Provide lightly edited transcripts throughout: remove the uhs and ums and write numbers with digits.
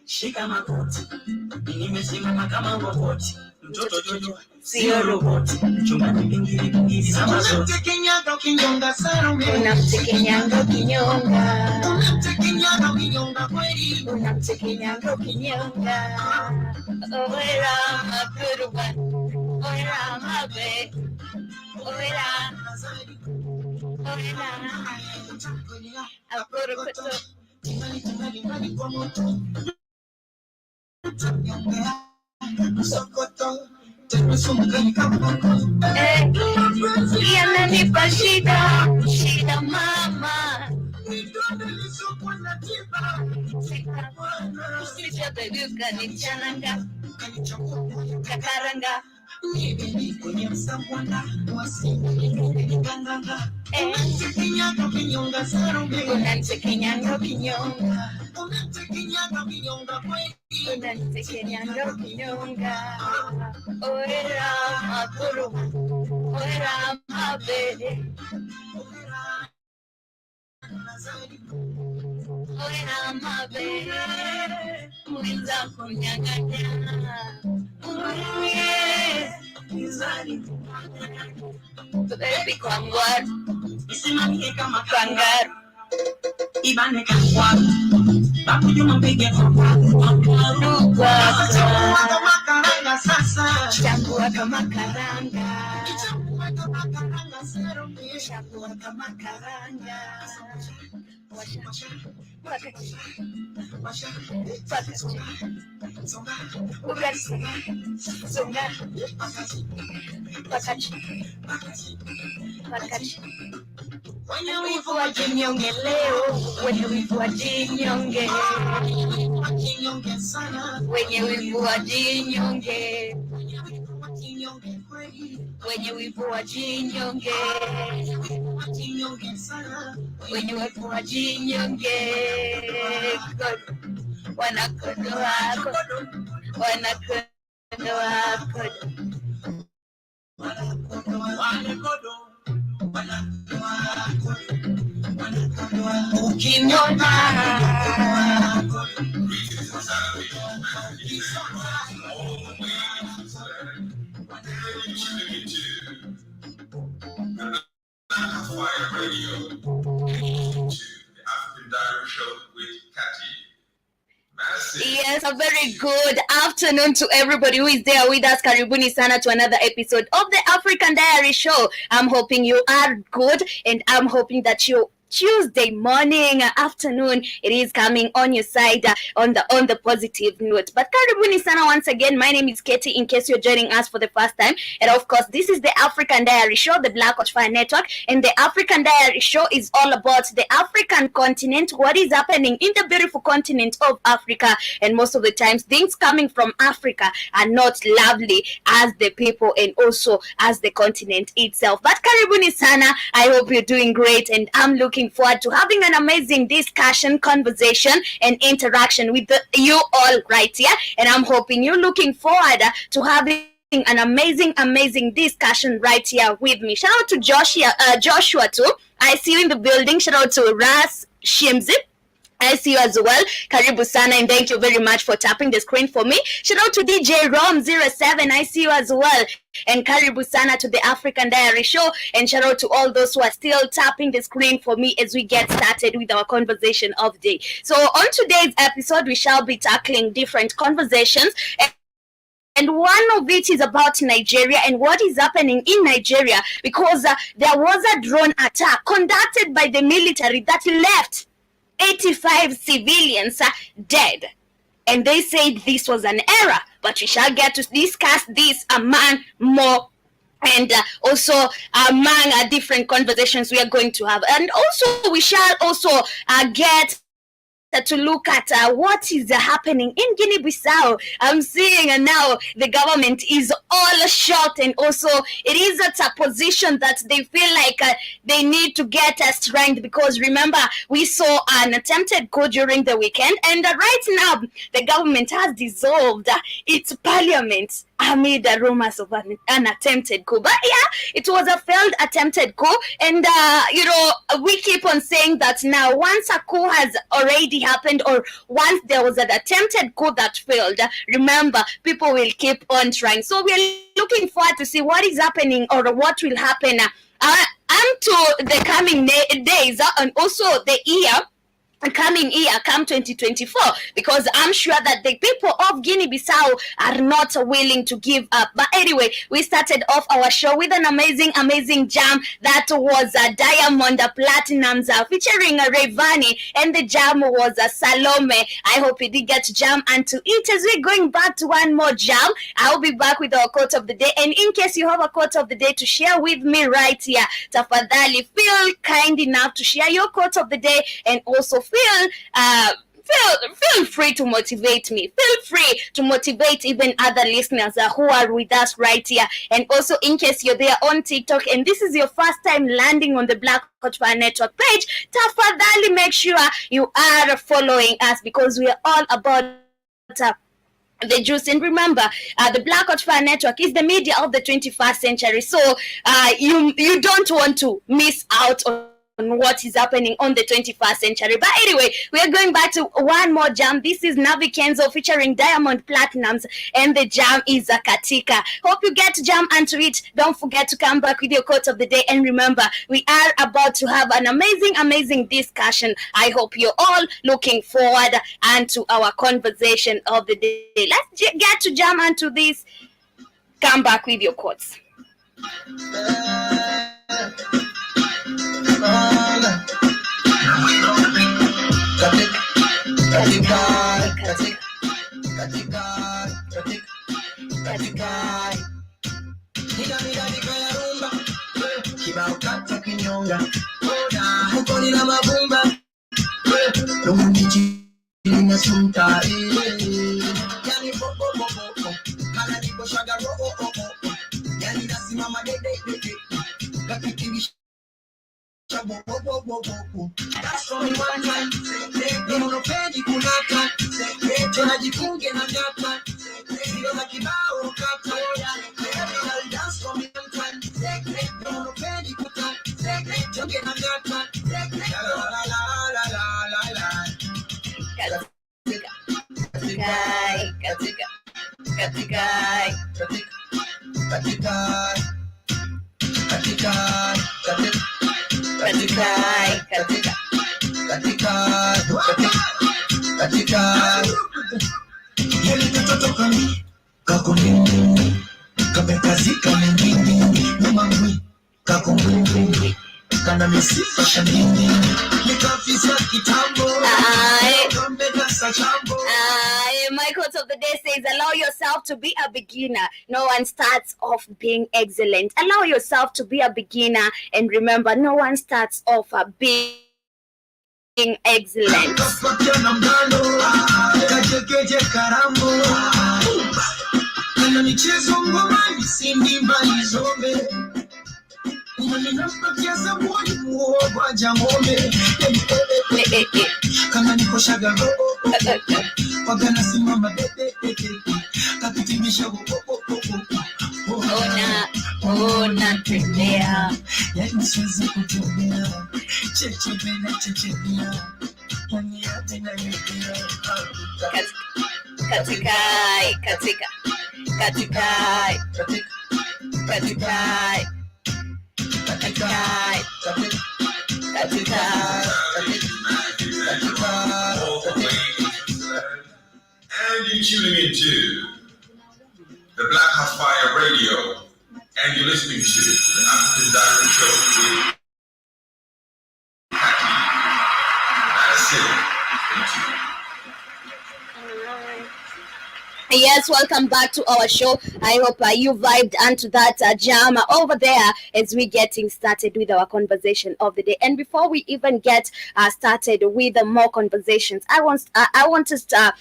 Shika magoti, nimesimama kama roboti, mtoto jojo sio roboti, chumbani pingili sama zote. Unamtekenyaga ukinyonga Salome, unamtekenyaga ukinyonga, unamtekenyaga ukinyonga kweli, unamtekenyaga ukinyonga. Owera makuruba, owera mabe, owera, owera, akurukuto. Yananipa shida, shida mama. Usishabeduka ni chananga, kakaranga. Unamtekenyaga ukinyonga Salome, unamtekenyaga ukinyonga, unamtekenyaga ukinyonga kweli, unamtekenyaga ukinyonga. Owera makuru, owera mabe, owera mabe, mwiza kunyang'anya. Baby kwangwaru, isimamie kama kangaru, ibane kangwaru, babu juma mpige kwangwaru, chambua kama karanga sasa, chambua kama karanga, chambua kama karanga Salome, chambua kama karanga. Washa, wakati, washa, wakati, songa, ugali songa, songa, wakati, wakati, wakati. Wenye wivu wajinyonge leo, wenye wivu wajinyonge, wajinyonge sana, wenye wivu wajinyonge, wenye wivu wajinyonge, wajinyonge sana, wenye wivu wajinyonge. Wanakodoa, wanakodoa, ukinyonga Fire Radio, the African Diary Show with Cathy. Massive. Yes, a very good afternoon to everybody who is there with us. Karibuni sana to another episode of the African Diary Show. I'm hoping you are good, and I'm hoping that you Tuesday morning, afternoon, it is coming on your side on the positive note. But karibuni sana once again. My name is Katie, in case you're joining us for the first time. And of course, this is the African Diary Show, the Black Watch Fire Network. And the African Diary Show is all about the African continent, what is happening in the beautiful continent of Africa. And most of the times, things coming from Africa are not lovely as the people and also as the continent itself. But karibuni sana. I hope you're doing great, and I'm looking forward to having an amazing discussion, conversation, and interaction with you all right here. And I'm hoping you're looking forward to having an amazing discussion right here with me. Shout out to Joshua too. I see you in the building. Shout out to Ras Shimzi. I see you as well. Karibu sana, and thank you very much for tapping the screen for me. Shout out to DJ Rom07. I see you as well. And karibu sana to the African Diary Show. And shout out to all those who are still tapping the screen for me as we get started with our conversation of the day. So on today's episode, we shall be tackling different conversations. And one of it is about Nigeria and what is happening in Nigeria, because there was a drone attack conducted by the military that left 85 civilians dead. And they said this was an error, but we shall get to discuss this among more and also among different conversations we are going to have. And also we shall also get to look at what is happening in Guinea-Bissau. I'm seeing now the government is all shocked, and also it is at a position that they feel like they need to get strength, because remember, we saw an attempted coup during the weekend, and right now the government has dissolved its parliament amid the rumors of an attempted coup. But yeah, it was a failed attempted coup, and we keep on saying that now once a coup has already happened, or once there was an attempted coup that failed, remember, people will keep on trying. So we're looking forward to see what is happening or what will happen unto the coming days and also the coming year, come 2024, because I'm sure that the people of Guinea-Bissau are not willing to give up. But anyway, we started off our show with an amazing jam that was Diamond Platinum's featuring Rayvanny, and the jam was Salome. I hope you did get to jam and to eat. As we're going back to one more jam, I'll be back with our quote of the day. And in case you have a quote of the day to share with me right here, tafadhali feel kind enough to share your quote of the day, and also feel free to motivate me. Feel free to motivate even other listeners who are with us right here. And also, in case you're there on TikTok and this is your first time landing on the Black Watch Fire Network page, tafadhali make sure you are following us, because we are all about the juice. And remember, the Black Watch Fire Network is the media of the 21st century. So you don't want to miss out on what is happening on the 21st century. But anyway, we are going back to one more jam. This is Navi Kenzo featuring Diamond Platinums, and the jam is Katika. Hope you get to jam onto it. Don't forget to come back with your quote of the day, and remember, we are about to have an amazing discussion. I hope you're all looking forward to our conversation of the day. Let's get to jam onto this. Come back with your quotes. That's only one time. Neno peji kunata. Tena jifunge na data. Sio za kibao kata. Dance for me one time. Neno peji kuta. Jifunge na data. La la la la la la. Yele katoto kami kako nini kamekazika nini numangwi kako nini kana misifa shanini nikafisa kitambo kambeka chambo. My quote of the day says, allow yourself to be a beginner. No one starts off being excellent. Allow yourself to be a beginner, and remember, no one starts off being excellent. And you're tuning into the Black House Fire Radio, and you're listening to the African Diary Show with Yes, welcome back to our show. I hope you vibed onto that jam over there as we getting started with our conversation of the day. And before we even get started with more conversations, I want us to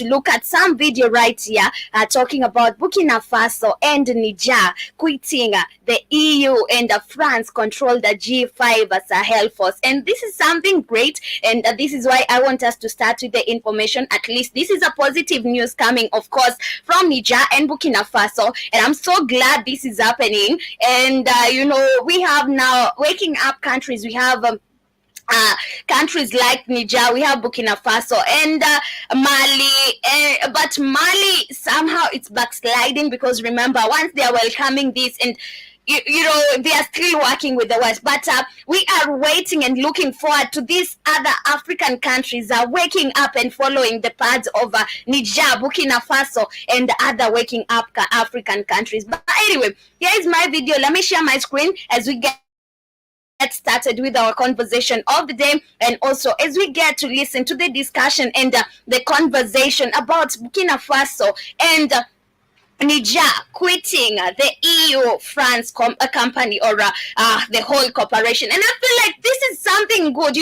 look at some video right here talking about Burkina Faso and Niger quitting the EU, and France control the G5 Sahel force. And this is something great, and this is why I want us to start with the information. At least this is a positive news coming, of course, from Niger and Burkina Faso, and I'm so glad this is happening. And we have now waking up countries. We have countries like Niger, we have Burkina Faso and Mali, but Mali somehow it's backsliding, because remember, once they are welcoming this, and they are still working with the West, but we are waiting and looking forward to these other African countries waking up and following the paths of Niger, Burkina Faso, and other waking up African countries. But anyway, here is my video. Let me share my screen as we get started with our conversation of the day, and also as we get to listen to the discussion and the conversation about Burkina Faso and Niger quitting the EU France company, or the whole corporation. And I feel like this is something good.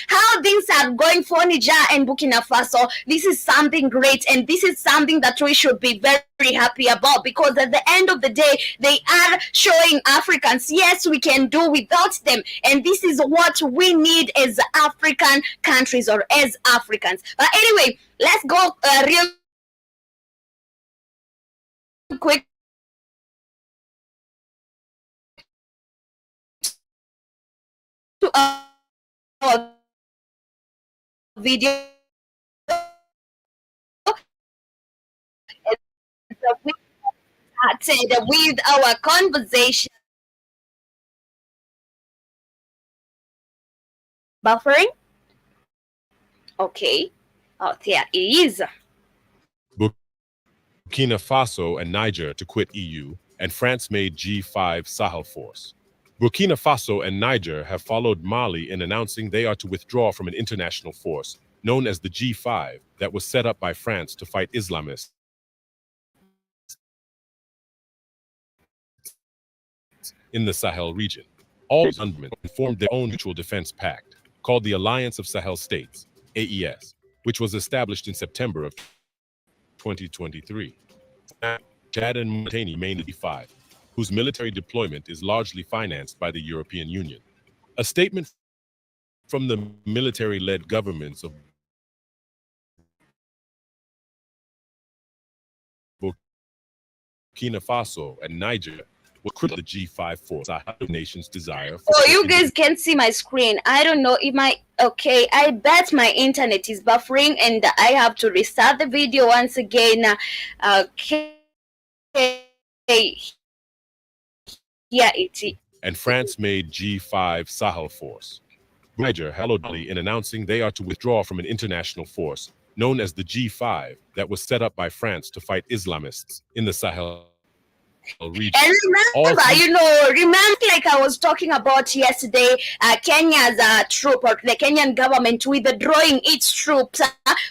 How things are going for Niger and Burkina Faso. This is something great, and this is something that we should be very happy about, because at the end of the day, they are showing Africans, yes, we can do without them, and this is what we need as African countries, or as Africans. But anyway, let's go real quick to our video. We started with our conversation. Buffering? Okay. Oh, there it is. Burkina Faso and Niger to quit EU, and France made G5 Sahel force. Burkina Faso and Niger have followed Mali in announcing they are to withdraw from an international force known as the G5 that was set up by France to fight Islamists in the Sahel region. All governments formed their own mutual defense pact called the Alliance of Sahel States, AES, which was established in September of 2023. Chad and Mauritania main the G5, whose military deployment is largely financed by the European Union. A statement from the military-led governments of Burkina Faso and Niger was critical of the G5 force, the nation's desire for... Oh, you guys can't see my screen. I don't know if my... Okay, I bet my internet is buffering and I have to restart the video once again. Okay. Yeah, it is. And France made G5 Sahel force. Niger held in announcing they are to withdraw from an international force known as the G5, that was set up by France to fight Islamists in the Sahel region. And remember, like I was talking about yesterday, Kenya's troop, or the Kenyan government withdrawing its troops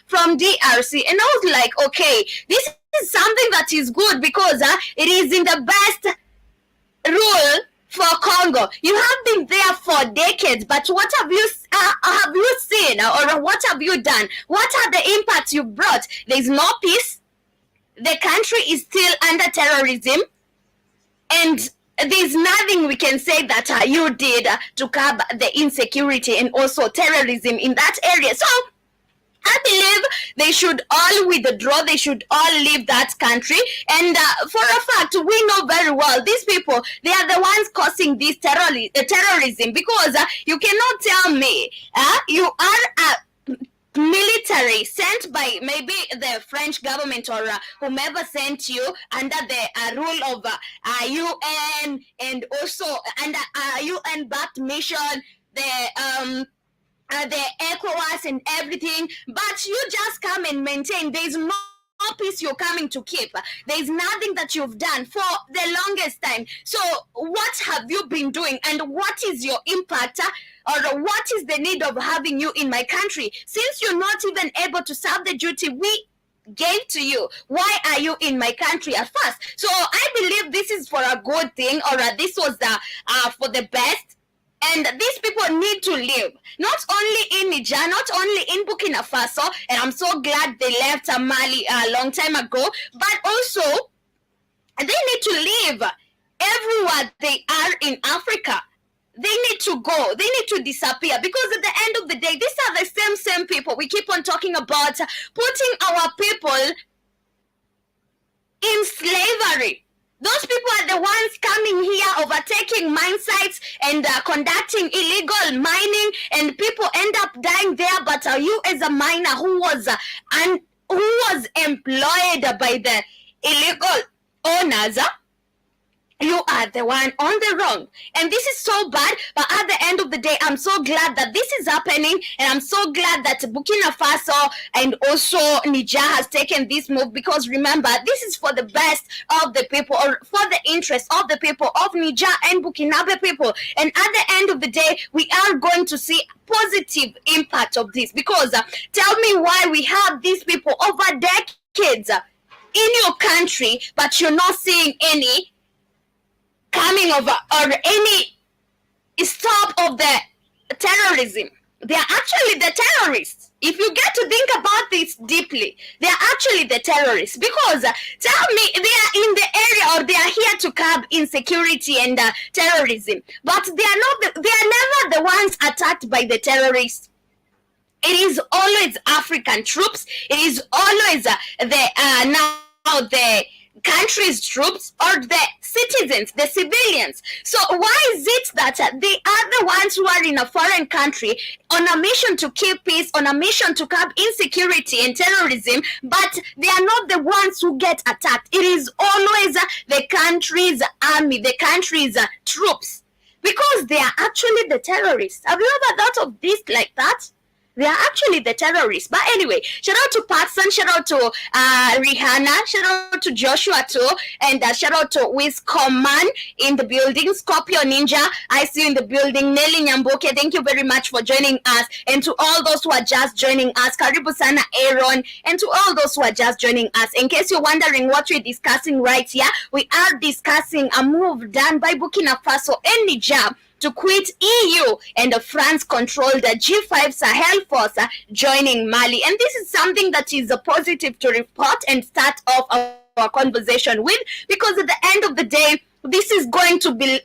from DRC. And I was like, okay, this is something that is good because it is in the best rule for Congo. You have been there for decades, but what have you seen, or what have you done? What are the impacts you brought? There is no peace. The country is still under terrorism, and there's nothing we can say that you did to curb the insecurity and also terrorism in that area. So I believe they should all withdraw. They should all leave that country. And for a fact, we know very well these people, they are the ones causing this terrorism, because you cannot tell me you are military sent by maybe the French government or whomever sent you under the rule of UN, and also under UN-backed mission, the ECOWAS and everything, but you just come and maintain. There's no peace you're coming to keep. There's nothing that you've done for the longest time. So what have you been doing, and what is your impact, or what is the need of having you in my country? Since you're not even able to serve the duty we gave to you, why are you in my country at first? So I believe this is for a good thing, or this was for the best. And these people need to live, not only in Niger, not only in Burkina Faso, and I'm so glad they left Mali a long time ago, but also they need to live everywhere they are in Africa. They need to go. They need to disappear, because at the end of the day, these are the same people. We keep on talking about putting our people in slavery. Those people are the ones coming here, overtaking mine sites and conducting illegal mining, and people end up dying there. But you, as a miner who was employed by the illegal owners, you are the one on the wrong. And this is so bad, but at the end of the day, I'm so glad that this is happening, and I'm so glad that Burkina Faso and also Niger has taken this move, because remember, this is for the best of the people, or for the interest of the people of Niger and Burkinabe people. And at the end of the day, we are going to see positive impact of this, because tell me why we have these people over decades in your country, but you're not seeing any coming over or any stop of the terrorism. They are actually the terrorists. If you get to think about this deeply, they are actually the terrorists, because tell me, they are in the area, or they are here to curb insecurity and terrorism, but they are never the ones attacked by the terrorists. It is always African troops. It is always the country's troops, or the citizens, the civilians. So why is it that they are the ones who are in a foreign country on a mission to keep peace, on a mission to curb insecurity and terrorism, but they are not the ones who get attacked? It is always the country's army, the country's troops, because they are actually the terrorists. Have you ever thought of this like that? They are actually the terrorists. But anyway, shout out to Patson, shout out to Rihanna, shout out to Joshua too, and shout out to Wiscoman in the building, Scorpio Ninja, I see you in the building, Nelly Nyamboke, thank you very much for joining us, and to all those who are just joining us, Karibu Sana Aaron, and to all those who are just joining us. In case you're wondering what we're discussing right here, we are discussing a move done by Burkina Faso and Niger to quit EU and the France-controlled G5 Sahel force joining Mali. And this is something that is positive to report and start off our conversation with, because at the end of the day, this is going to be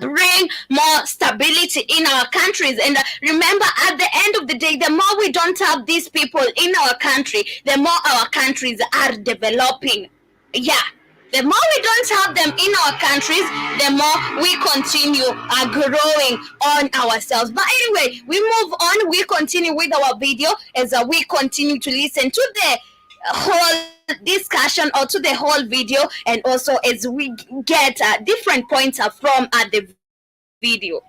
bring more stability in our countries. And remember, at the end of the day, the more we don't have these people in our country, the more our countries are developing. Yeah. The more we don't have them in our countries, the more we continue growing on ourselves. But anyway, we move on. We continue with our video as we continue to listen to the whole discussion, or to the whole video, and also as we get different points from the video.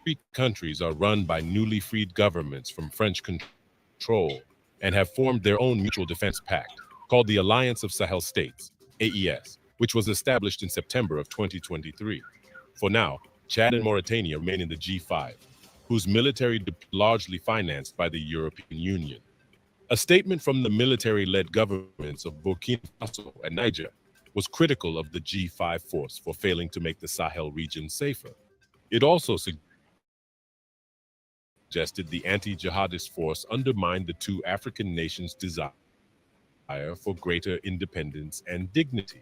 Three countries are run by newly freed governments from French control and have formed their own mutual defense pact called the Alliance of Sahel States, AES, which was established in September of 2023. For now, Chad and Mauritania remain in the G5, whose military is largely financed by the European Union. A statement from the military-led governments of Burkina Faso and Niger was critical of the G5 force for failing to make the Sahel region safer. It also suggested the anti-jihadist force undermined the two African nations' desire for greater independence and dignity,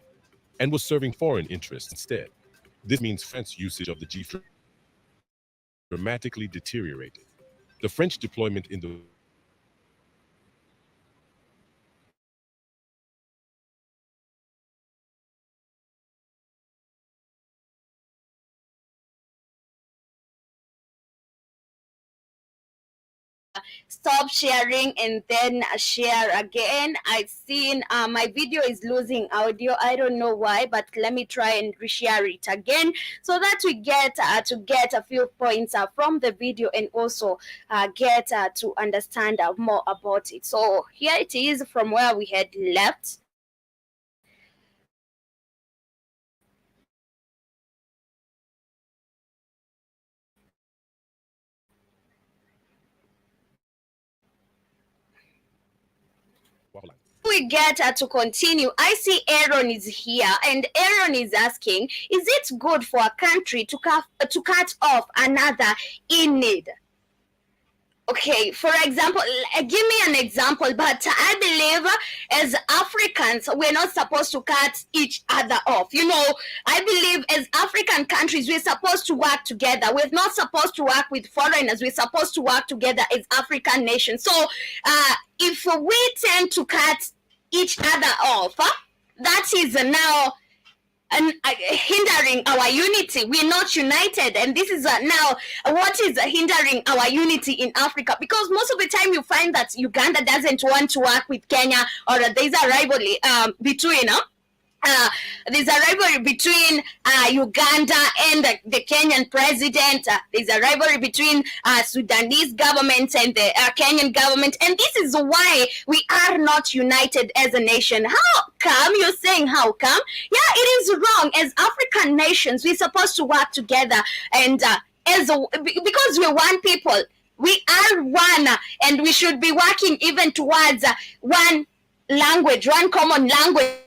and was serving foreign interests instead. This means France's usage of the G5 dramatically deteriorated. The French deployment in the stop sharing and then share again. I've seen my video is losing audio. I don't know why, but let me try and reshare it again so that we get to get a few points from the video and also get to understand more about it. So here it is from where we had left. We get to continue. I see Aaron is here, and Aaron is asking, is it good for a country to cut off another in need? Okay, for example, give me an example, but I believe as Africans, we're not supposed to cut each other off. You know, I believe as African countries, we're supposed to work together. We're not supposed to work with foreigners. We're supposed to work together as African nations. So if we tend to cut each other off, that is now hindering our unity. We're not united, and this is now what is hindering our unity in Africa, because most of the time you find that Uganda doesn't want to work with Kenya, or there's a rivalry between Uganda and the Kenyan president. There's a rivalry between Sudanese government and the Kenyan government, and this is why we are not united as a nation. How come? You're saying how come? Yeah, it is wrong. As African nations, we're supposed to work together, and because we're one people, we are one, and we should be working even towards one language, one common language,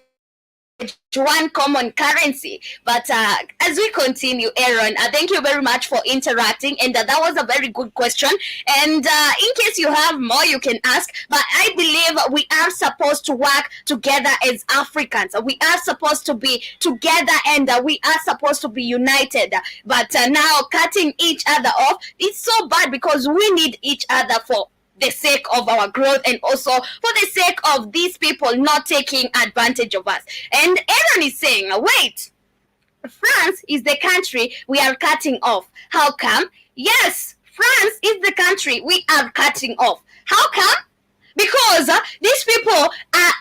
one common currency. But as we continue, Aaron, thank you very much for interacting, and that was a very good question, and in case you have more you can ask, but I believe we are supposed to work together as Africans. We are supposed to be together, and we are supposed to be united, but now cutting each other off is so bad, because we need each other for the sake of our growth, and also for the sake of these people not taking advantage of us. And Aaron is saying, wait, France is the country we are cutting off. How come? Yes, France is the country we are cutting off. How come? Because these people are,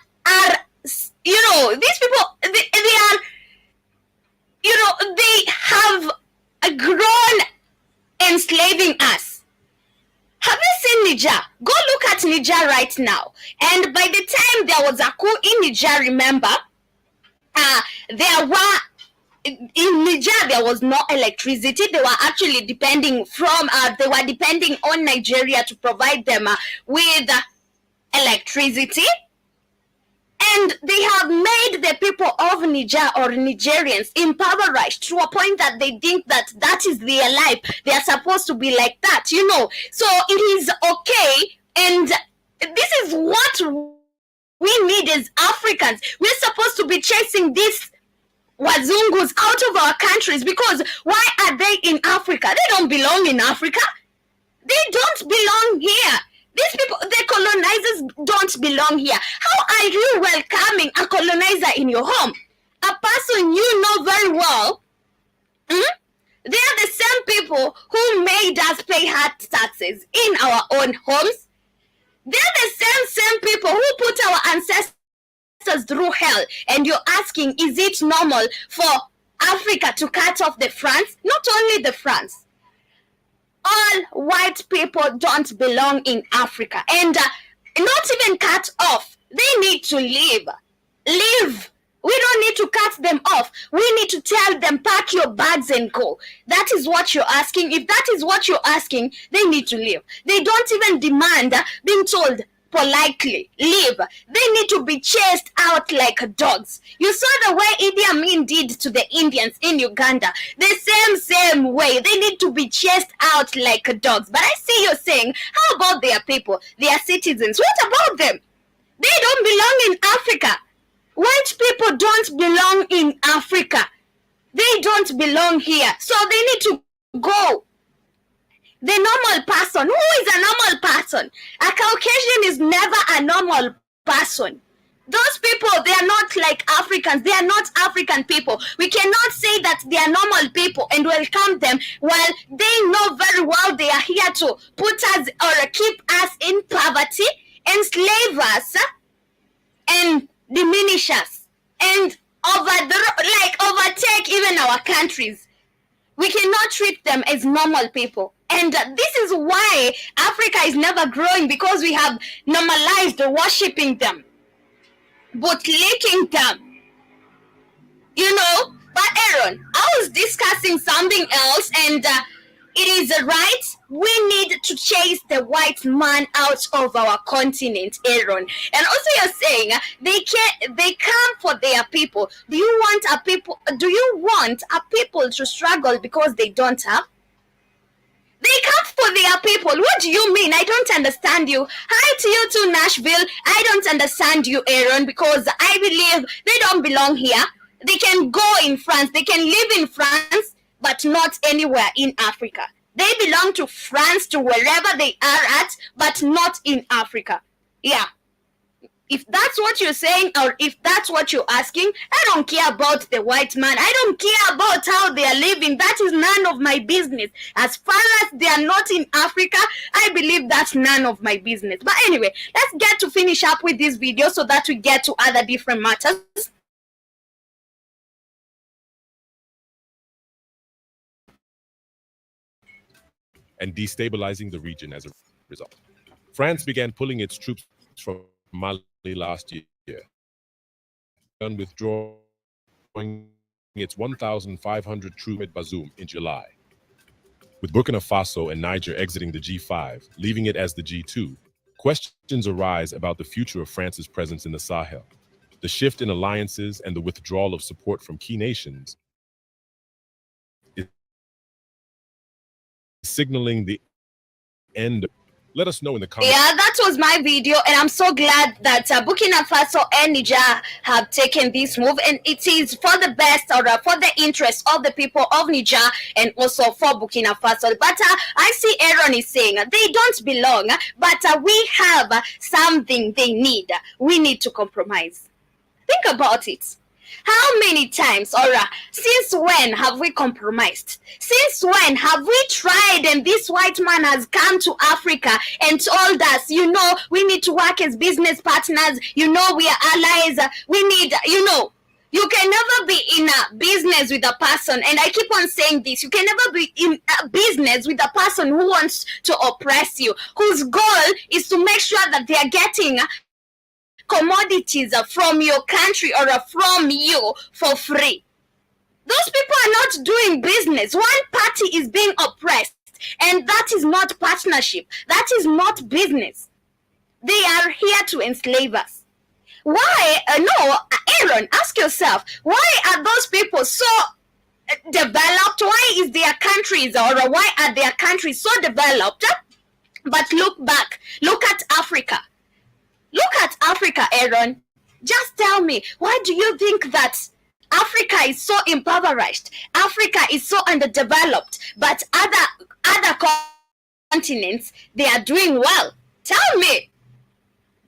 these people, they are, they have grown enslaving us. Have you seen Niger? Go look at Niger right now. And by the time there was a coup in Niger, remember, in Niger there was no electricity. They were actually depending on Nigeria to provide them with electricity. And they have made the people of Niger, or Nigerians, impoverished to a point that they think that that is their life. They are supposed to be like that, So it is okay, and this is what we need as Africans. We're supposed to be chasing these wazungus out of our countries, because why are they in Africa? They don't belong in Africa. They don't belong here. These people, the colonizers, don't belong here. How are you welcoming a colonizer in your home? A person you know very well. They are the same people who made us pay hard taxes in our own homes. They are the same people who put our ancestors through hell. And you're asking, is it normal for Africa to cut off the France? Not only the France. All white people don't belong in Africa. And not even cut off. They need to leave. Leave. We don't need to cut them off. We need to tell them, pack your bags and go. That is what you're asking. If that is what you're asking, they need to leave. They don't even demand being told politely, leave. They need to be chased out like dogs. You saw the way Idi Amin did to the Indians in Uganda. The same way. They need to be chased out like dogs. But I see you're saying, how about their people, their citizens? What about them? They don't belong in Africa. White people don't belong in Africa. They don't belong here. So they need to go. The normal person. Who is a normal person? A Caucasian is never a normal person. Those people, they are not like Africans. They are not African people. We cannot say that they are normal people and welcome them while they know very well they are here to put us or keep us in poverty, enslave us, and diminish us, and overtake even our countries. We cannot treat them as normal people. And this is why Africa is never growing, because we have normalized worshipping them, bootlicking them. You know, but Aaron, I was discussing something else, and it is right. We need to chase the white man out of our continent, Aaron. And also, you're saying they come for their people. Do you want a people to struggle because they don't have? They come for their people. What do you mean? I don't understand you. Hi to you too, Nashville. I don't understand you, Aaron, because I believe they don't belong here. They can go in France. They can live in France, but not anywhere in Africa. They belong to France, to wherever they are at, but not in Africa. Yeah. If that's what you're saying, or if that's what you're asking, I don't care about the white man. I don't care about how they are living. That is none of my business. As far as they are not in Africa, I believe that's none of my business. But anyway, let's get to finish up with this video so that we get to other different matters. And destabilizing the region as a result. France began pulling its troops from Mali last year, and withdrawing its 1,500 troops at Bazoum in July. With Burkina Faso and Niger exiting the G5, leaving it as the G2, questions arise about the future of France's presence in the Sahel. The shift in alliances and the withdrawal of support from key nations is signaling the end. Let us know in the comments. Yeah, that was my video, and I'm so glad that Burkina Faso and Niger have taken this move, and it is for the best, or for the interest of the people of Niger and also for Burkina Faso. But I see Aaron is saying they don't belong, but we have something they need. We need to compromise. Think about it. How many times, or since when have we compromised? Since when have we tried, and this white man has come to Africa and told us, you know, we need to work as business partners, you know, we are allies, we need, you know, you can never be in a business with a person, and I keep on saying this, you can never be in a business with a person who wants to oppress you, whose goal is to make sure that they are getting commodities from your country or from you for free. Those people are not doing business. One party is being oppressed, and that is not partnership. That is not business. They are here to enslave us. Why? No, Aaron, ask yourself, why are those people so developed? Why is their countries, or why are their countries so developed? But look back, look at Africa. Look at Africa, Aaron. Just tell me, why do you think that Africa is so impoverished? Africa is so underdeveloped, but other continents, they are doing well. Tell me.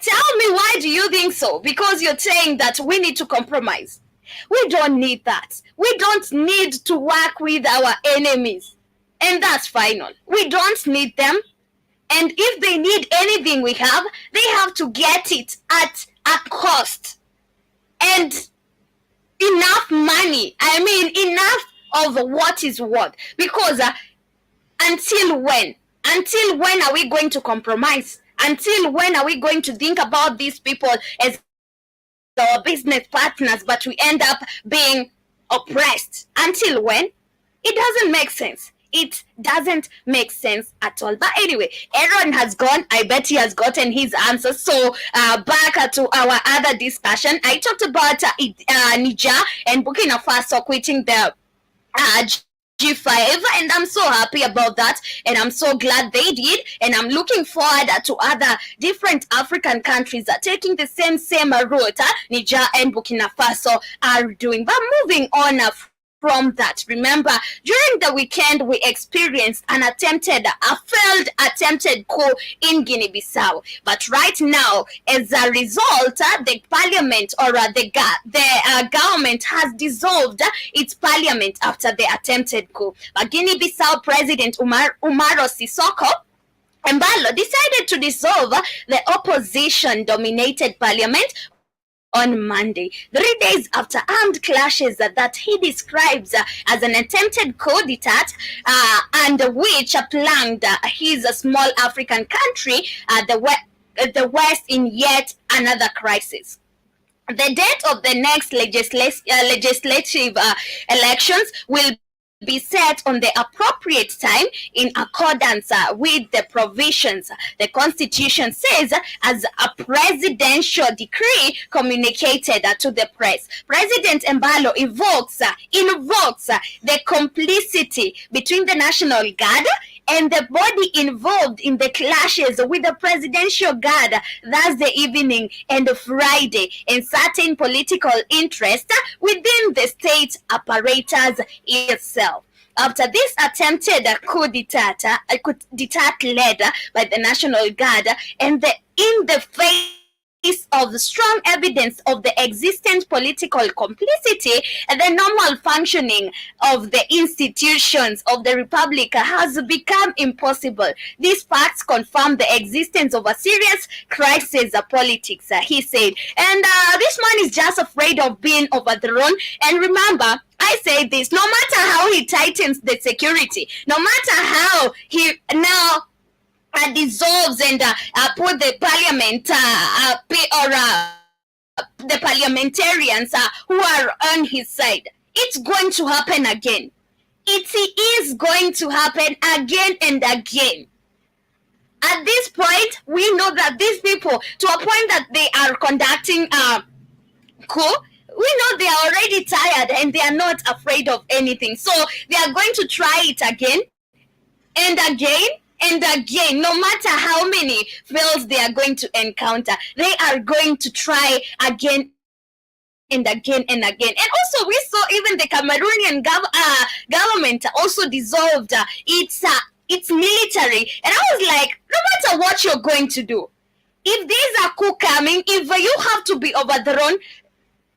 Tell me, why do you think so? Because you're saying that we need to compromise. We don't need that. We don't need to work with our enemies. And that's final. We don't need them. And if they need anything we have, they have to get it at a cost. And enough money. I mean, enough of what is what. Because until when? Until when are we going to compromise? Until when are we going to think about these people as our business partners, but we end up being oppressed? Until when? It doesn't make sense. It doesn't make sense at all. But anyway, Aaron has gone. I bet he has gotten his answer. So back to our other discussion. I talked about Niger and Burkina Faso quitting the G5, and I'm so happy about that, and I'm so glad they did, and I'm looking forward to other different African countries taking the same route Niger and Burkina Faso are doing. But moving on from that, remember, during the weekend we experienced a failed attempted coup in Guinea-Bissau. But right now, as a result, the parliament or the government has dissolved its parliament after the attempted coup. But Guinea-Bissau President Umaro Sissoco Embalo decided to dissolve the opposition-dominated parliament on Monday, 3 days after armed clashes that he describes as an attempted coup d'etat and which plunged his small African country, the West, in yet another crisis. The date of the next legislative elections will be set on the appropriate time in accordance with the provisions the Constitution says, as a presidential decree communicated to the press. President Embalo invokes the complicity between the National Guard and the body involved in the clashes with the Presidential Guard Thursday evening and Friday, and certain political interests within the state apparatus itself. After this attempted coup d'etat led by the National Guard, and in the face of strong evidence of the existent political complicity, the normal functioning of the institutions of the Republic has become impossible. These facts confirm the existence of a serious crisis of politics, he said. And this man is just afraid of being overthrown. And remember, I say this, no matter how he tightens the security, no matter how he now dissolves and put the parliament the parliamentarians who are on his side, it's going to happen again. It is going to happen again and again. At this point, we know that these people, to a point that they are conducting coup, we know they are already tired and they are not afraid of anything. So they are going to try it again and again and again. No matter how many fails they are going to encounter, they are going to try again and again and again. And also we saw even the Cameroonian government also dissolved its military. And I was like, no matter what you're going to do, if there's a coup coming, if you have to be overthrown,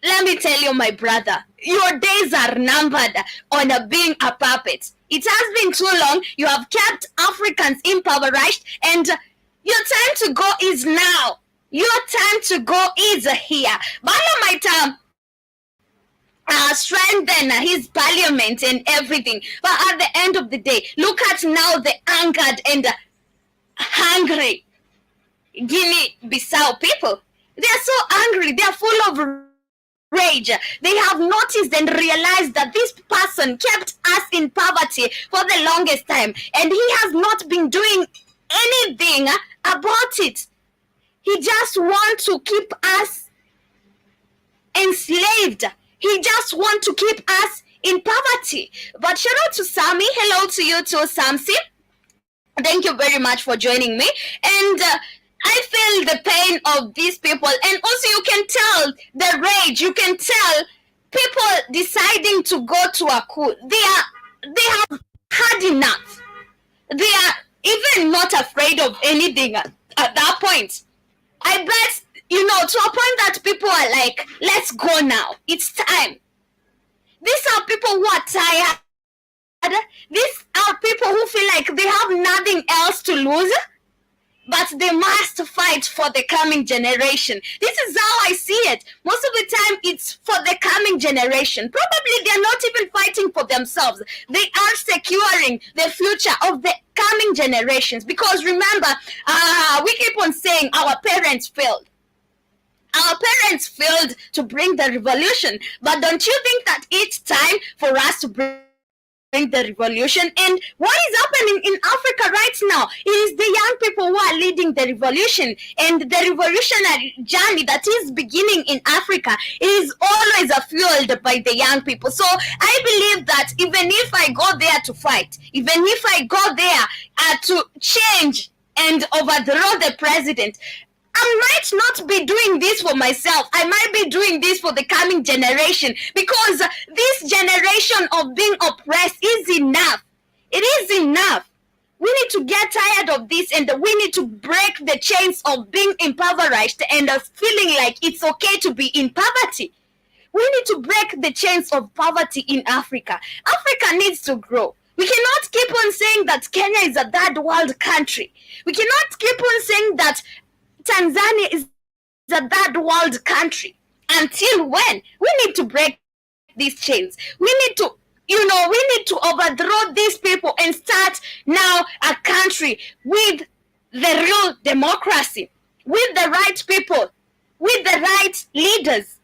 let me tell you, my brother, your days are numbered on being a puppet. It has been too long. You have kept Africans impoverished, and your time to go is now. Your time to go is here. Bala might strengthen his parliament and everything, but at the end of the day, look at now the angered and hungry Guinea-Bissau people. They are so angry. They are full of rage. They have noticed and realized that this person kept us in poverty for the longest time, and he has not been doing anything about it. He just wants to keep us enslaved. He just wants to keep us in poverty. But shout out to Sammy. Hello to you too, Samsi. Thank you very much for joining me. And I feel the pain of these people, and also you can tell the rage. You can tell people deciding to go to a coup. They have had enough. They are even not afraid of anything at that point. I bet, to a point that people are like, let's go now. It's time. These are people who are tired. These are people who feel like they have nothing else to lose. but they must fight for the coming generation. This is how I see it. Most of the time, it's for the coming generation. Probably they're not even fighting for themselves. They are securing the future of the coming generations. Because remember, we keep on saying our parents failed. Our parents failed to bring the revolution. But don't you think that it's time for us to bring the revolution? And what is happening in Africa right now is the young people who are leading the revolution, and the revolutionary journey that is beginning in Africa is always fueled by the young people. So I believe that even if I go there to fight, even if I go there to change and overthrow the president, I might not be doing this for myself. I might be doing this for the coming generation, because this generation of being oppressed is enough. It is enough. We need to get tired of this, and we need to break the chains of being impoverished and feeling like it's okay to be in poverty. We need to break the chains of poverty in Africa. Africa needs to grow. We cannot keep on saying that Kenya is a third world country. We cannot keep on saying that Tanzania is a third world country. Until when? We need to break these chains. We need to, we need to overthrow these people and start now a country with the real democracy, with the right people, with the right leaders.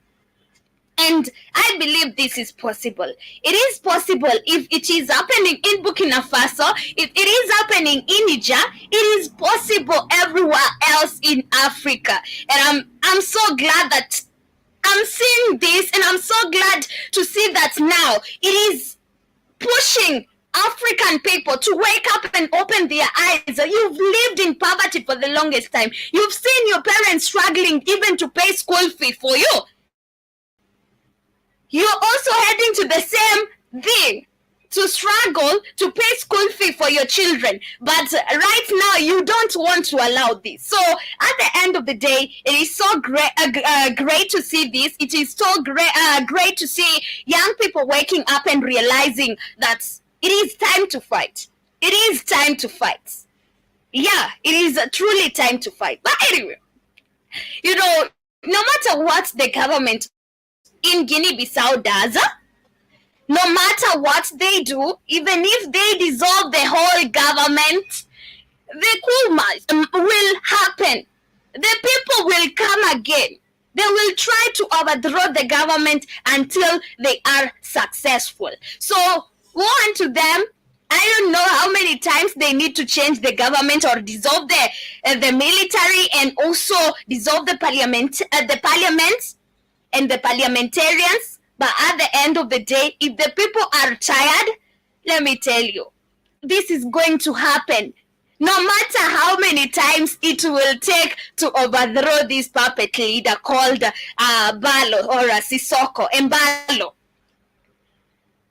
And I believe this is possible. It is possible if it is happening in Burkina Faso, if it is happening in Niger, it is possible everywhere else in Africa. And I'm so glad that I'm seeing this, and I'm so glad to see that now it is pushing African people to wake up and open their eyes. You've lived in poverty for the longest time. You've seen your parents struggling even to pay school fee for you. You're also heading to the same thing, to struggle to pay school fee for your children. But right now, you don't want to allow this. So at the end of the day, it is so great to see this. It is so great to see young people waking up and realizing that it is time to fight. It is time to fight. Yeah, it is truly time to fight. But anyway, no matter what the government in Guinea-Bissau does, no matter what they do, even if they dissolve the whole government, the coup will happen. The people will come again. They will try to overthrow the government until they are successful. So, woe unto them. I don't know how many times they need to change the government or dissolve the military, and also dissolve the parliament and the parliamentarians. But at the end of the day, if the people are tired, let me tell you, this is going to happen. No matter how many times it will take to overthrow this puppet leader called Balo or Sissoko Embalo,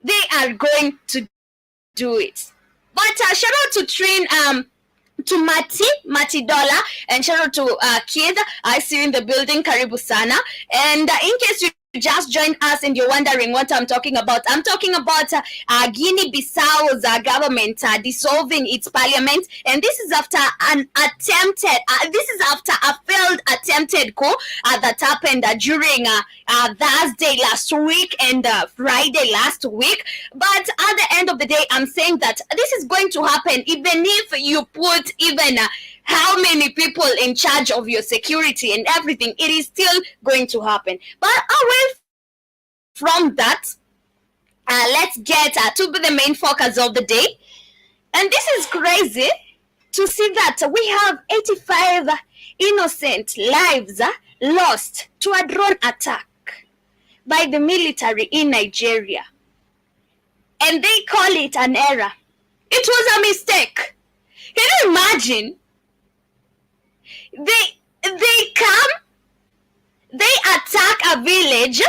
they are going to do it. But shout out to Trin, to Mati Dollar, and shout out to Kid. I see you in the building, Karibu Sana. And in case you just joined us and you're wondering what I'm talking about Guinea-Bissau's government dissolving its parliament, and this is after a failed attempted coup that happened during Thursday last week and Friday last week. But at the end of the day, I'm saying that this is going to happen even if you put even how many people in charge of your security and everything. It is still going to happen. But away from that, let's get to the main focus of the day. And this is crazy to see that we have 85 innocent lives lost to a drone attack by the military in Nigeria. And they call it an error. It was a mistake. Can you imagine? They come, they attack a village,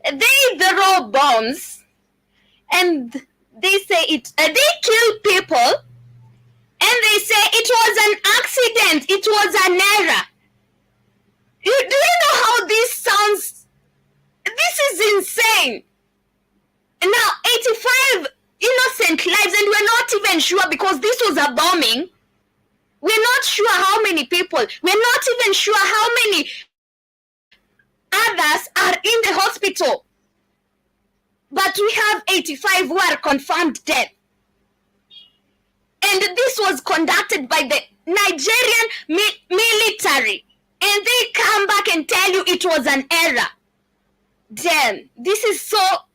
they throw bombs, and they say they kill people, and they say it was an accident, it was an error. Do you know how this sounds? This is insane. Now, 85 innocent lives, and we're not even sure because this was a bombing. We're not sure how many people. We're not even sure how many others are in the hospital. But we have 85 who are confirmed dead. And this was conducted by the Nigerian military. And they come back and tell you it was an error. Damn, this is so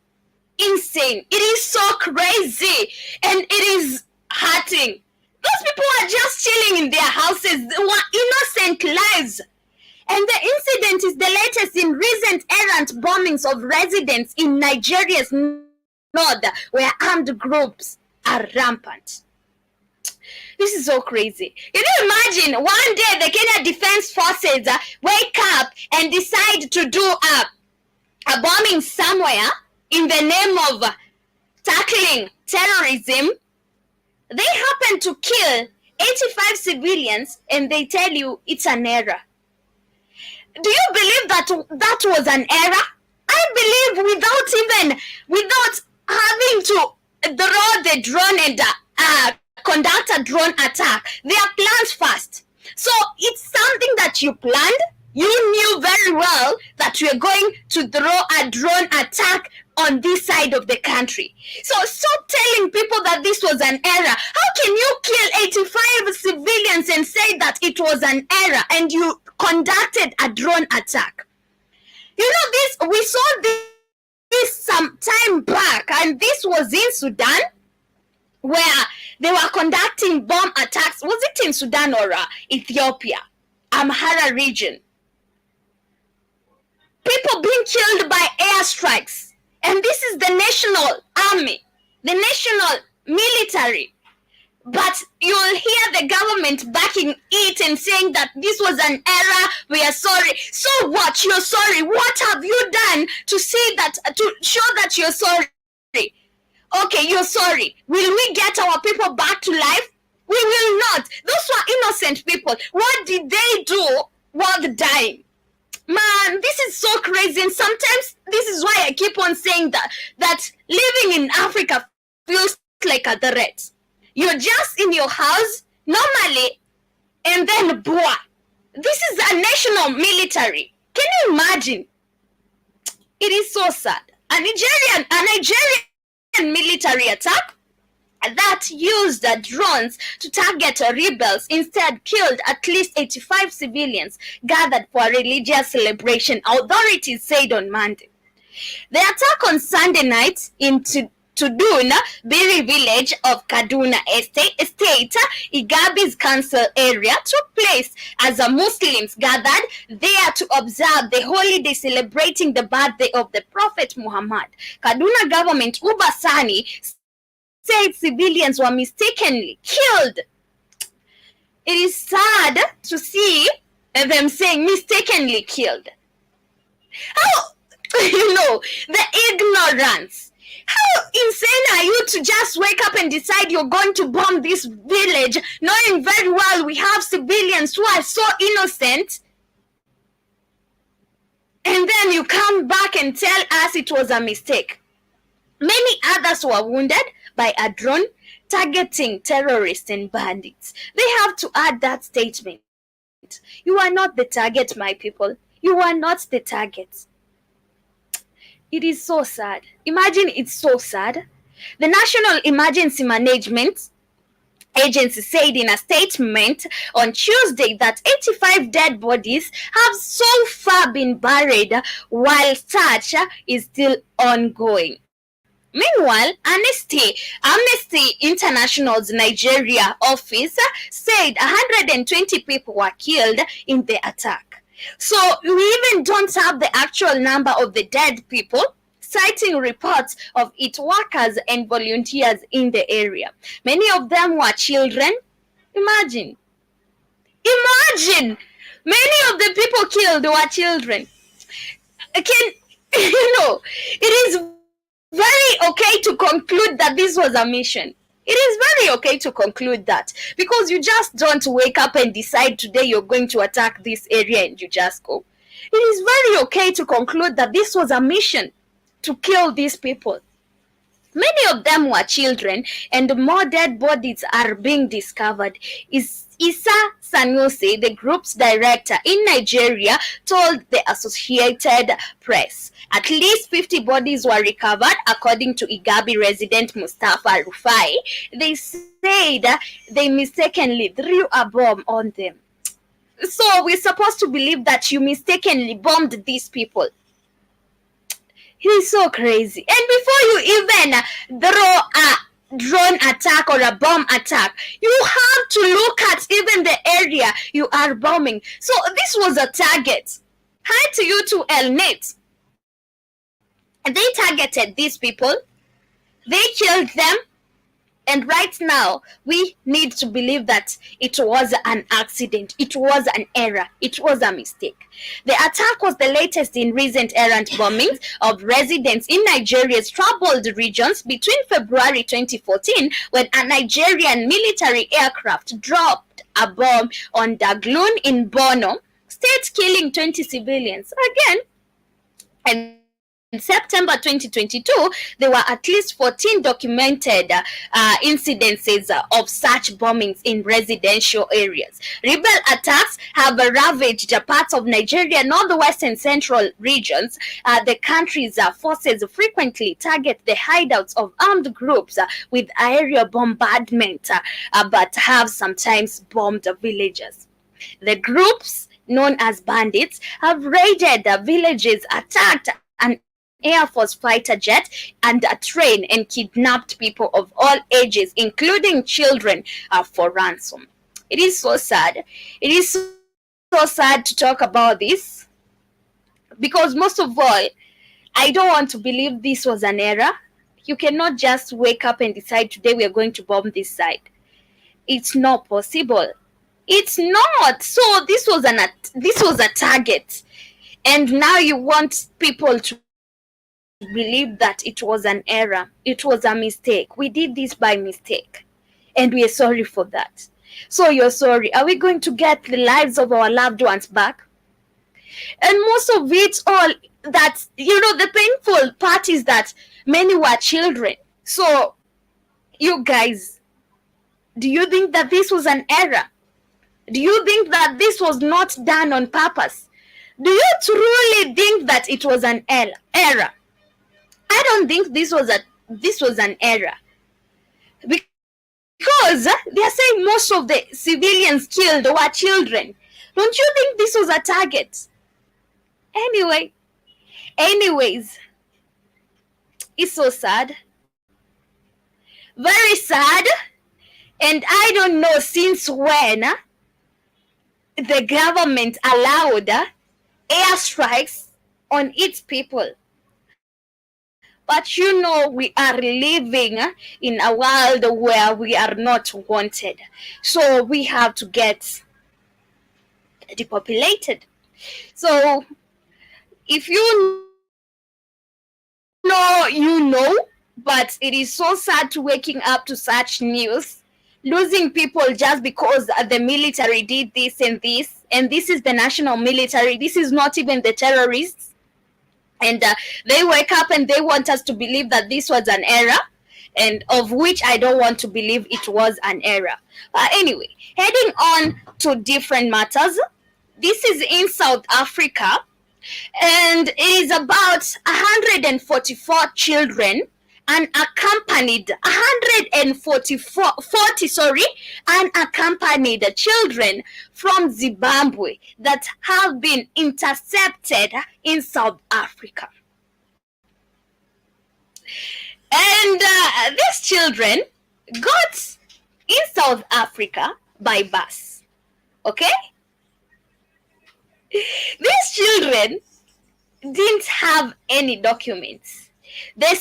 insane. It is so crazy. And it is hurting. Those people are just chilling in their houses. They were innocent lives. And the incident is the latest in recent errant bombings of residents in Nigeria's north, where armed groups are rampant. This is so crazy. Can you imagine one day the Kenya Defense Forces wake up and decide to do a bombing somewhere in the name of tackling terrorism? They happen to kill 85 civilians and they tell you it's an error. Do you believe that was an error? I believe without having to draw the drone and conduct a drone attack, they are planned first. So it's something that you planned. You knew very well that you are going to throw a drone attack on this side of the country. So stop telling people that this was an error. How can you kill 85 civilians and say that it was an error and you conducted a drone attack? You know this, we saw this some time back, and this was in Sudan, where they were conducting bomb attacks. Was it in Sudan or Ethiopia? Amhara region. People being killed by airstrikes. And this is the national army, the national military. But you'll hear the government backing it and saying that this was an error, we are sorry. So what? You're sorry. What have you done to see that, to show that you're sorry? Okay, you're sorry. Will we get our people back to life? We will not. Those were innocent people. What did they do while dying? Man, this is so crazy. And sometimes this is why I keep on saying that living in Africa feels like a threat. You're just in your house normally, and then boah. This is a national military. Can you imagine? It is so sad. A Nigerian military attack that used drones to target rebels instead killed at least 85 civilians gathered for a religious celebration, authorities said on Monday. The attack on Sunday night in Tudun, Biri village of Kaduna State, Igabi's council area, took place as Muslims gathered there to observe the holiday celebrating the birthday of the Prophet Muhammad. Kaduna government Ubasani said civilians were mistakenly killed. It is sad to see them saying mistakenly killed. How, the ignorance. How insane are you to just wake up and decide you're going to bomb this village, knowing very well we have civilians who are so innocent, and then you come back and tell us it was a mistake? Many others were wounded by a drone targeting terrorists and bandits. They have to add that statement. You are not the target, my people. You are not the target. It is so sad. Imagine, it's so sad. The National Emergency Management Agency said in a statement on Tuesday that 85 dead bodies have so far been buried while search is still ongoing. Meanwhile, Amnesty International's Nigeria office said 120 people were killed in the attack. So we even don't have the actual number of the dead people, citing reports of its workers and volunteers in the area. Many of them were children. Imagine. Many of the people killed were children. It is very okay to conclude that this was a mission. It is very okay to conclude that, because you just don't wake up and decide today you're going to attack this area and you just go. It is very okay to conclude that this was a mission to kill these people. Many of them were children, and more dead bodies are being discovered. Isa Sanusi, the group's director in Nigeria, told the Associated Press. At least 50 bodies were recovered, according to Igabi resident Mustafa Rufai. They said they mistakenly threw a bomb on them. So we're supposed to believe that you mistakenly bombed these people. He's so crazy. And before you even throw a drone attack or a bomb attack, you have to look at even the area you are bombing. So this was a target. Hi to you to Elnet. They targeted these people. They killed them. And right now, we need to believe that it was an accident. It was an error. It was a mistake. The attack was the latest in recent errant bombings of residents in Nigeria's troubled regions between February 2014, when a Nigerian military aircraft dropped a bomb on Daglun in Borno State, killing 20 civilians. Again, and in September 2022, there were at least 14 documented incidences of such bombings in residential areas. Rebel attacks have ravaged parts of Nigeria, northwest and central regions. The country's forces frequently target the hideouts of armed groups with aerial bombardment, but have sometimes bombed villages. The groups, known as bandits, have raided villages, attacked an Air Force fighter jet and a train, and kidnapped people of all ages, including children, for ransom. It is so sad. It is so sad to talk about this, because most of all, I don't want to believe this was an error. You cannot just wake up and decide today we are going to bomb this side. It's not possible. It's not. So this was a target, and now you want people to believe that it was an error. It was a mistake. We did this by mistake, and we are sorry for that. So you're sorry. Are we going to get the lives of our loved ones back? And most of it all, that, the painful part is that many were children. So you guys, do you think that this was an error? Do you think that this was not done on purpose? Do you truly think that it was an error? I don't think this was an error, because they are saying most of the civilians killed were children. Don't you think this was a target? Anyways, it's so sad, very sad, and I don't know since when the government allowed airstrikes on its people. But we are living in a world where we are not wanted. So we have to get depopulated. So if you know, you know, but it is so sad to waking up to such news, losing people just because the military did this, and this is the national military. This is not even the terrorists. And they wake up and they want us to believe that this was an error, and of which I don't want to believe it was an error. But anyway, heading on to different matters. This is in South Africa, and it is about 144 children unaccompanied children from Zimbabwe that have been intercepted in South Africa. And these children got in South Africa by bus. Okay? These children didn't have any documents. The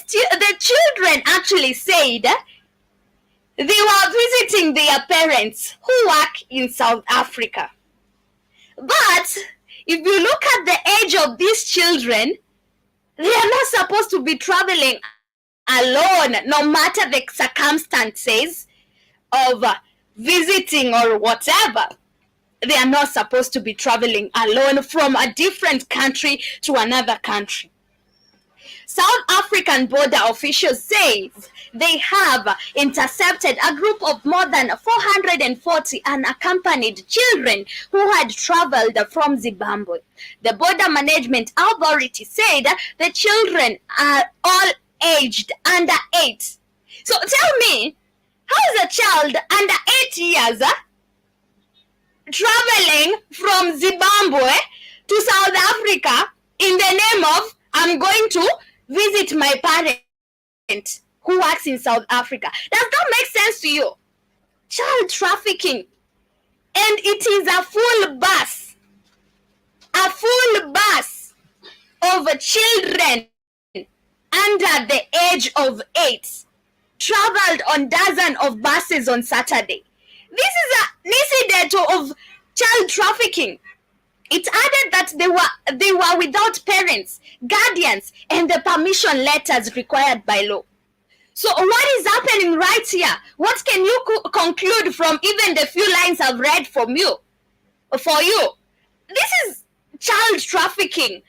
children actually said they were visiting their parents who work in South Africa. But if you look at the age of these children, they are not supposed to be traveling alone, no matter the circumstances of visiting or whatever. They are not supposed to be traveling alone from a different country to another country. South African border officials say they have intercepted a group of more than 440 unaccompanied children who had traveled from Zimbabwe. The Border Management Authority said the children are all aged under 8. So tell me, how is a child under 8 years traveling from Zimbabwe to South Africa in the name of, I'm going to visit my parent who works in South Africa? Does that make sense to you? Child trafficking. And it is a full bus of children under the age of 8 traveled on dozens of buses on Saturday. This is an incident of child trafficking. It added that they were without parents, guardians, and the permission letters required by law. So what is happening right here? What can you conclude from even the few lines I've read for you? This is child trafficking.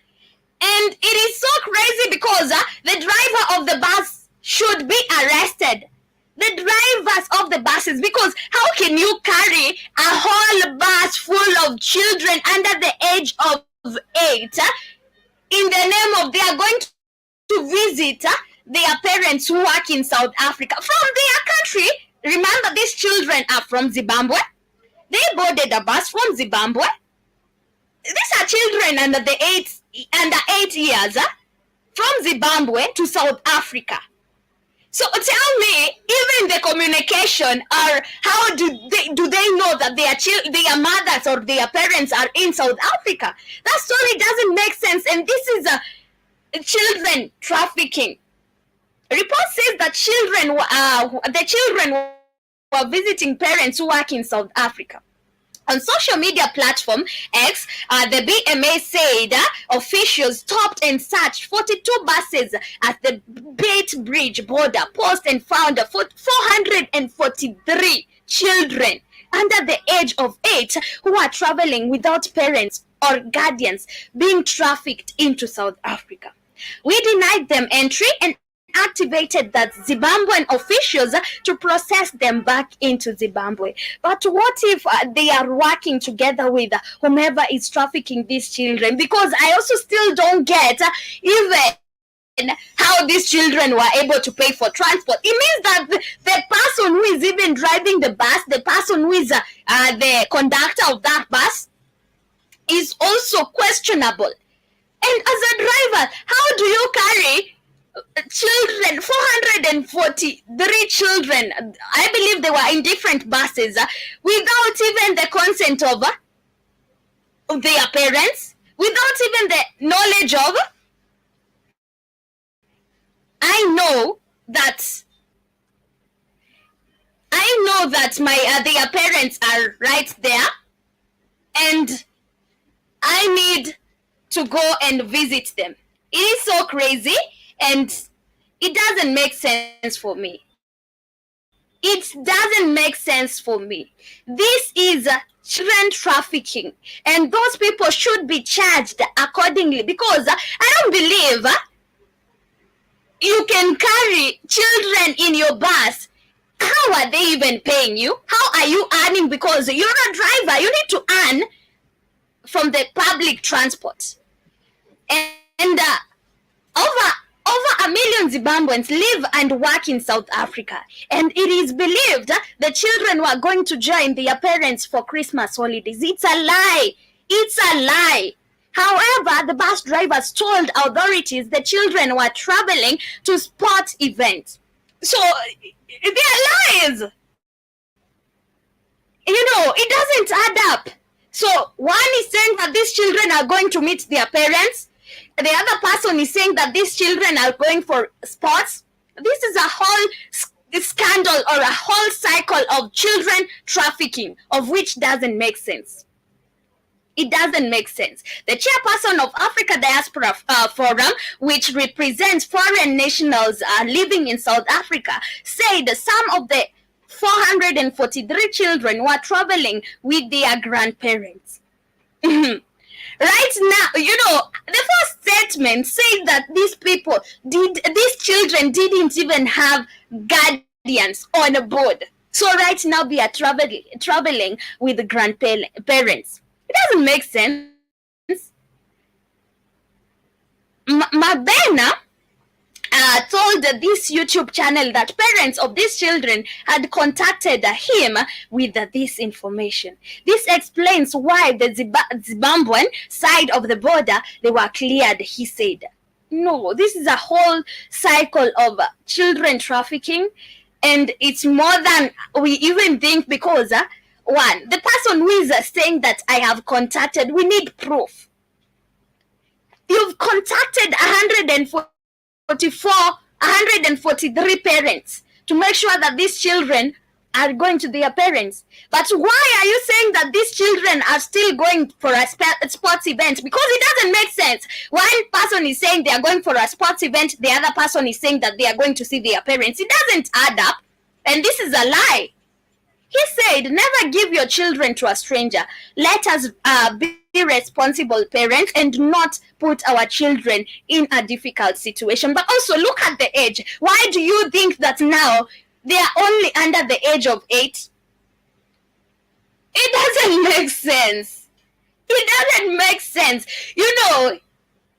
And it is so crazy because the driver of the bus should be arrested. The drivers of the buses, because how can you carry a whole bus full of children under the age of 8 in the name of they are going to visit their parents who work in South Africa from their country? Remember, these children are from Zimbabwe. They boarded a bus from Zimbabwe. These are children under 8 years from Zimbabwe to South Africa. So tell me, even the communication, or how do they know that their mothers or their parents are in South Africa? That story doesn't make sense, and this is children trafficking. Report says that the children were visiting parents who work in South Africa. On social media platform X, the BMA said officials stopped and searched 42 buses at the Beit Bridge border post and found 443 children under the age of 8 who are traveling without parents or guardians being trafficked into South Africa. We denied them entry and activated that Zimbabwean officials to process them back into Zimbabwe. But what if they are working together with whomever is trafficking these children? Because I also still don't get even how these children were able to pay for transport. It means that the person who is even driving the bus, the person who is the conductor of that bus, is also questionable. And as a driver, how do you carry children, 443 children, I believe they were in different buses, without even the consent of their parents, without even the knowledge of? I know that their parents are right there, and I need to go and visit them. It is so crazy. And it doesn't make sense for me. It doesn't make sense for me. This is children trafficking, and those people should be charged accordingly, because I don't believe you can carry children in your bus. How are they even paying you? How are you earning? Because you're a driver. You need to earn from the public transport. And over 1 million Zimbabweans live and work in South Africa, and it is believed the children were going to join their parents for Christmas holidays. It's a lie. It's a lie. However, the bus drivers told authorities the children were traveling to sport events. So they are lies. It doesn't add up. So one is saying that these children are going to meet their parents. The other person is saying that these children are going for sports. This is a whole scandal or a whole cycle of children trafficking, of which doesn't make sense. It doesn't make sense. The chairperson of Africa Diaspora Forum, which represents foreign nationals living in South Africa, said some of the 443 children were traveling with their grandparents. Right now, the first statement says that these children didn't even have guardians on board. So right now they are traveling with the grandparents. It doesn't make sense. Mabena told this YouTube channel that parents of these children had contacted him with this information. This explains why the Zimbabwean side of the border, they were cleared, he said. No, this is a whole cycle of children trafficking, and it's more than we even think, because one, the person who is saying that I have contacted, we need proof. You've contacted 143 parents to make sure that these children are going to their parents. But why are you saying that these children are still going for a sports event? Because it doesn't make sense. One person is saying they are going for a sports event, the other person is saying that they are going to see their parents. It doesn't add up, and this is a lie. He said, never give your children to a stranger. Let us be responsible parents and not put our children in a difficult situation. But also look at the age. Why do you think that now they are only under the age of 8? It doesn't make sense. It doesn't make sense.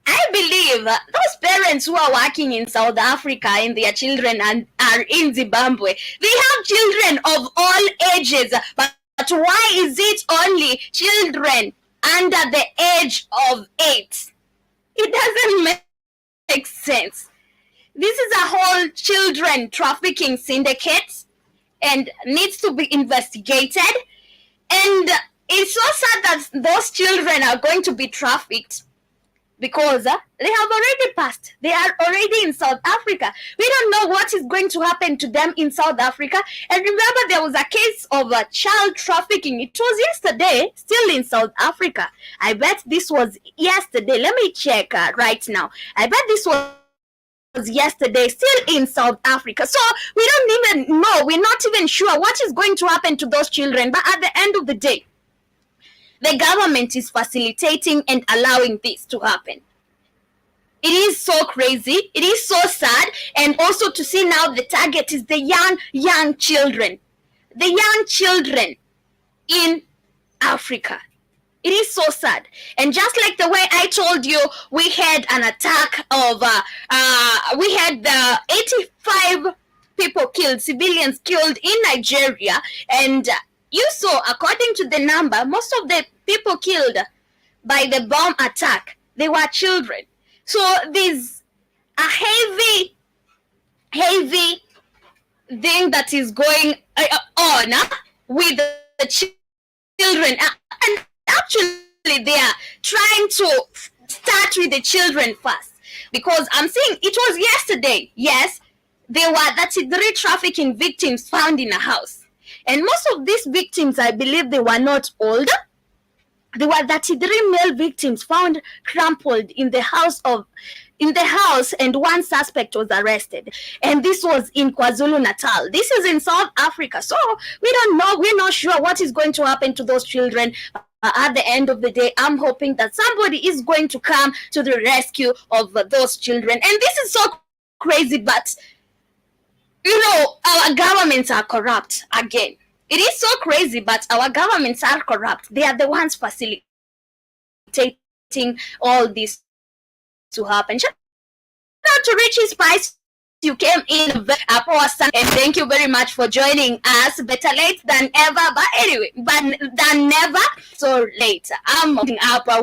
I believe those parents who are working in South Africa and their children are in Zimbabwe, they have children of all ages. But why is it only children under the age of 8? It doesn't make sense. This is a whole children trafficking syndicate and needs to be investigated. And it's so sad that those children are going to be trafficked, because they have already passed. They are already in South Africa. We don't know what is going to happen to them in South Africa. And remember, there was a case of child trafficking. It was yesterday, still in South Africa. I bet this was yesterday. Let me check right now. I bet this was yesterday, still in South Africa. So we don't even know. We're not even sure what is going to happen to those children. But at the end of the day, the government is facilitating and allowing this to happen. It is so crazy. It is so sad. And also to see now the target is the young children. The young children in Africa. It is so sad. And just like the way I told you, we had an attack of, we had 85 people killed, civilians killed in Nigeria. And you saw, according to the number, most of the people killed by the bomb attack, they were children. So there's a heavy thing that is going on with the children. And actually, they are trying to start with the children first. Because I'm saying it was yesterday. Yes, there were 33 trafficking victims found in a house. And most of these victims, I believe, they were not older. There were 33 male victims found crumpled in the house, and one suspect was arrested. And this was in KwaZulu-Natal. This is in South Africa. So we don't know. We're not sure what is going to happen to those children. At the end of the day, I'm hoping that somebody is going to come to the rescue of those children. And this is so crazy, but our governments are corrupt again. It is so crazy, but our governments are corrupt. They are the ones facilitating all this to happen. Shout out to Richie Spice. You came in and thank you very much for joining us. Better late than ever, but anyway, than never. So late. I'm up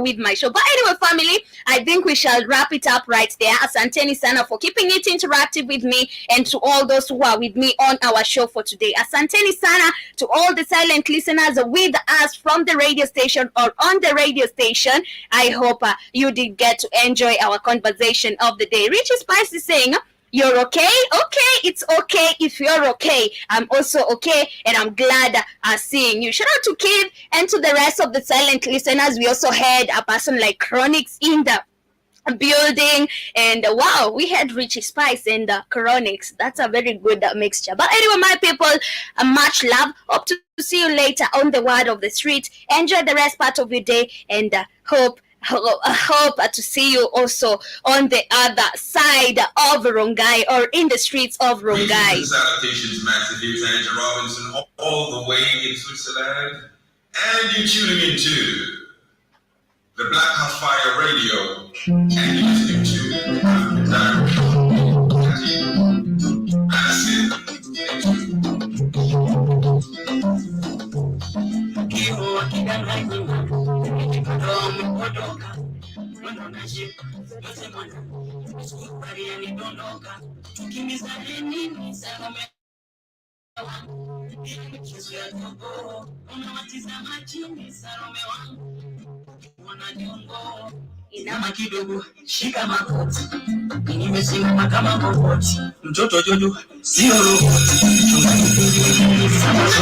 with my show. But anyway, family, I think we shall wrap it up right there. Asanteni sana for keeping it interactive with me, and to all those who are with me on our show for today. Asanteni sana to all the silent listeners with us from the radio station or on the radio station. I hope you did get to enjoy our conversation of the day. Richie Spice is saying, you're okay? Okay, it's okay if you're okay. I'm also okay, and I'm glad seeing you. Shout out to Kid and to the rest of the silent listeners. We also had a person like Chronix in the building, and wow, we had Richie Spice and Chronix. That's a very good mixture. But anyway, my people, much love. Hope to see you later on the Word of the Street. Enjoy the rest part of your day, and hope hope to see you also on the other side of Rongai or in the streets of Rongai. Salutations, massive. Here's Angela Robinson, all the way in Switzerland. And you're tuning into the Black House Fire Radio. And you're listening to African Inama kidogo, shika makoti. Nimesimama kama roboti. Mtoto Jojo, sio roboti.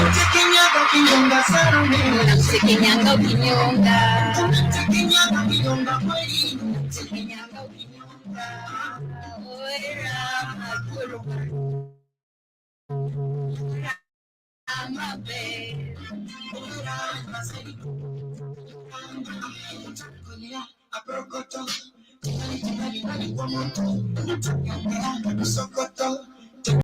Mtekenyanga kinyonga Salome. Mtekenyanga kinyonga. Mtekenyanga kinyonga kweli. Mtekenyanga kinyonga. Oera kuruka. Amabe. Oera maseri. Aprokoto, tikali kwa moto, sokoto,